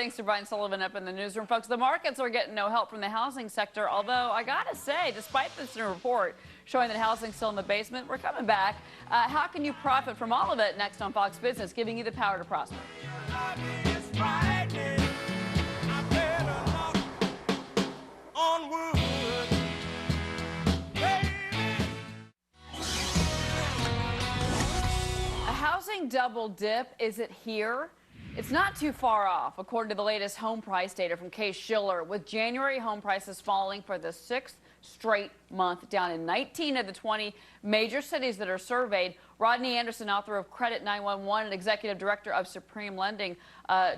thanks to Brian Sullivan up in the newsroom. Folks, the markets are getting no help from the housing sector, although I gotta say, despite this new report showing that housing's still in the basement, we're coming back. How can you profit from all of it? Next on Fox Business, giving you the power to prosper. A housing double dip, is it here? It's not too far off, according to the latest home price data from Case-Shiller, with January home prices falling for the 6th straight month, down in 19 of the 20 major cities that are surveyed. Rodney Anderson, author of Credit 911 and executive director of Supreme Lending,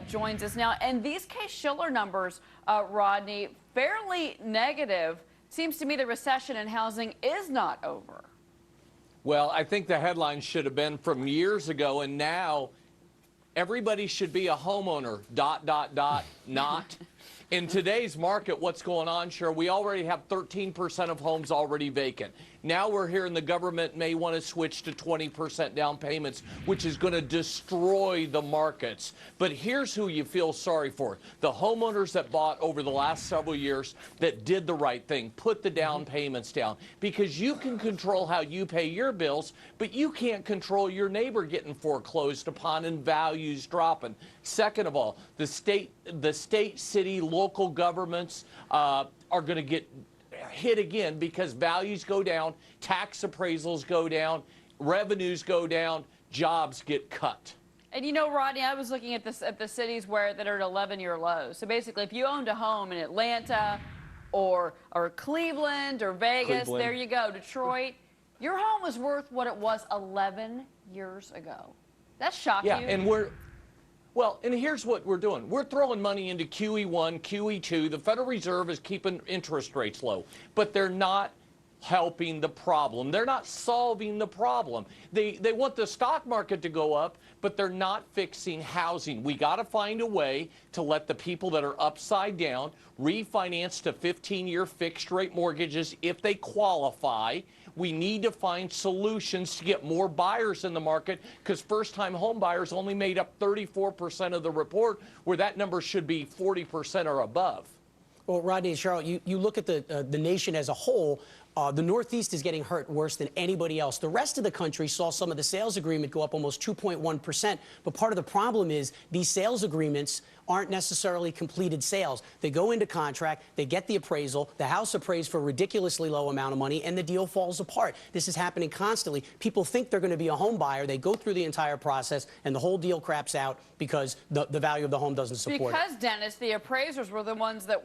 joins us now. And these Case-Shiller numbers, Rodney, fairly negative. Seems to me the recession in housing is not over. Well, I think the headline should have been from years ago, and now everybody should be a homeowner, ... not. In today's market, what's going on, Cheryl, we already have 13% of homes already vacant. Now we're hearing the government may want to switch to 20% down payments, which is going to destroy the markets. But here's who you feel sorry for. The homeowners that bought over the last several years that did the right thing, put the down payments down. Because you can control how you pay your bills, but you can't control your neighbor getting foreclosed upon and values dropping. Second of all, the state, city, local governments are going to get hit again because values go down, tax appraisals go down, revenues go down, jobs get cut. And you know, Rodney, I was looking at the cities that are at 11-year lows. So basically, if you owned a home in Atlanta or Cleveland or Vegas, there you go, Detroit, your home was worth what it was 11 years ago. That's shocking. Yeah, and well, and here's what we're doing. We're throwing money into QE1, QE2. The Federal Reserve is keeping interest rates low, but they're not helping the problem. They're not solving the problem. They want the stock market to go up, but they're not fixing housing. We got to find a way to let the people that are upside down refinance to 15-year fixed rate mortgages if they qualify. We need to find solutions to get more buyers in the market because first-time home buyers only made up 34% of the report, where that number should be 40% or above. Well, Rodney and Cheryl, you look at the nation as a whole. The Northeast is getting hurt worse than anybody else. The rest of the country saw some of the sales agreement go up almost 2.1%. But part of the problem is these sales agreements aren't necessarily completed sales. They go into contract, they get the appraisal, the house appraised for a ridiculously low amount of money, and the deal falls apart. This is happening constantly. People think they're going to be a home buyer. They go through the entire process, and the whole deal craps out because the value of the home doesn't support it. Because, Dennis, the appraisers were the ones that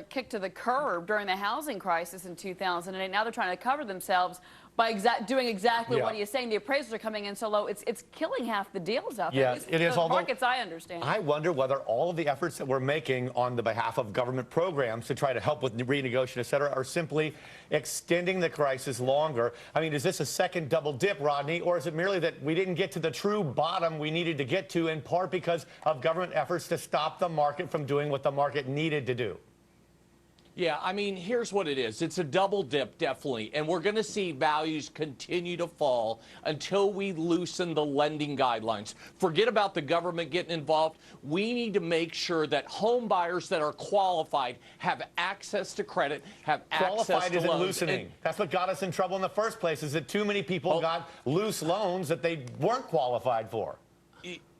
kicked to the curb during the housing crisis in 2008. Now they're trying to cover themselves by doing exactly what he is saying. The appraisals are coming in so low, it's killing half the deals out there. Yes, it is. The markets, I understand. I wonder whether all of the efforts that we're making on the behalf of government programs to try to help with renegotiation, et cetera, are simply extending the crisis longer. I mean, is this a second double dip, Rodney, or is it merely that we didn't get to the true bottom we needed to get to, in part because of government efforts to stop the market from doing what the market needed to do? Yeah, I mean, here's what it is. It's a double dip, definitely, and we're going to see values continue to fall until we loosen the lending guidelines. Forget about the government getting involved. We need to make sure that home buyers that are qualified have access to credit, have access to loans. Qualified isn't loosening. That's what got us in trouble in the first place, is that too many people got loose loans that they weren't qualified for.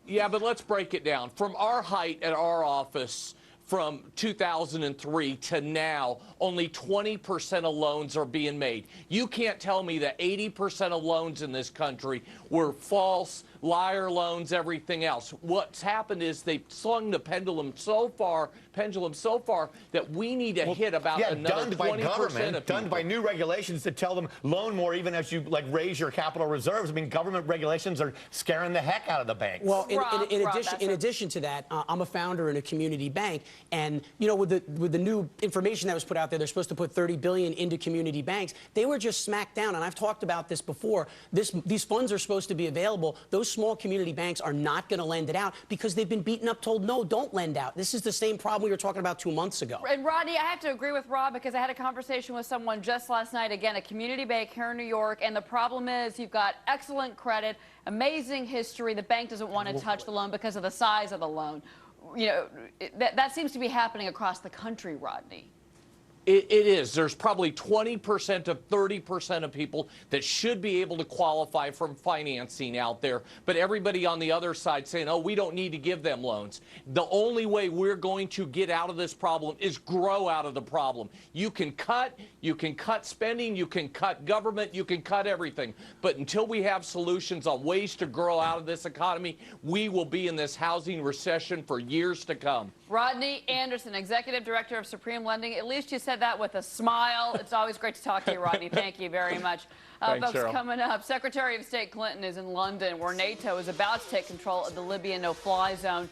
Yeah, but let's break it down. From our height at our office, from 2003 to now, only 20% of loans are being made. You can't tell me that 80% of loans in this country were false, liar loans, everything else. What's happened is they've swung the pendulum so far that we need to hit about another 20% of done by new regulations that tell them loan more even as you raise your capital reserves. I mean, government regulations are scaring the heck out of the banks. Well, in addition to that, I'm a founder in a community bank, and you know, with the new information that was put out there, they're supposed to put $30 billion into community banks. They were just smacked down, and I've talked about this before. These funds are supposed to be available. Those small community banks are not going to lend it out because they've been beaten up, told no, don't lend out. This is the same problem we were talking about 2 months ago. And Rodney, I have to agree with Rob because I had a conversation with someone just last night, again, a community bank here in New York, and the problem is you've got excellent credit, amazing history. The bank doesn't want to touch the loan because of the size of the loan. that seems to be happening across the country, Rodney. It is. There's probably 20% to 30% of people that should be able to qualify from financing out there, but everybody on the other side saying, oh, we don't need to give them loans. The only way we're going to get out of this problem is grow out of the problem. You can cut spending, you can cut government, you can cut everything, but until we have solutions on ways to grow out of this economy, we will be in this housing recession for years to come. Rodney Anderson, Executive Director of Supreme Lending. At least you said that with a smile. It's always great to talk to you, Rodney. Thank you very much. Thanks, Folks, Cheryl. coming up, Secretary of State Clinton is in London, where NATO is about to take control of the Libya no-fly zone.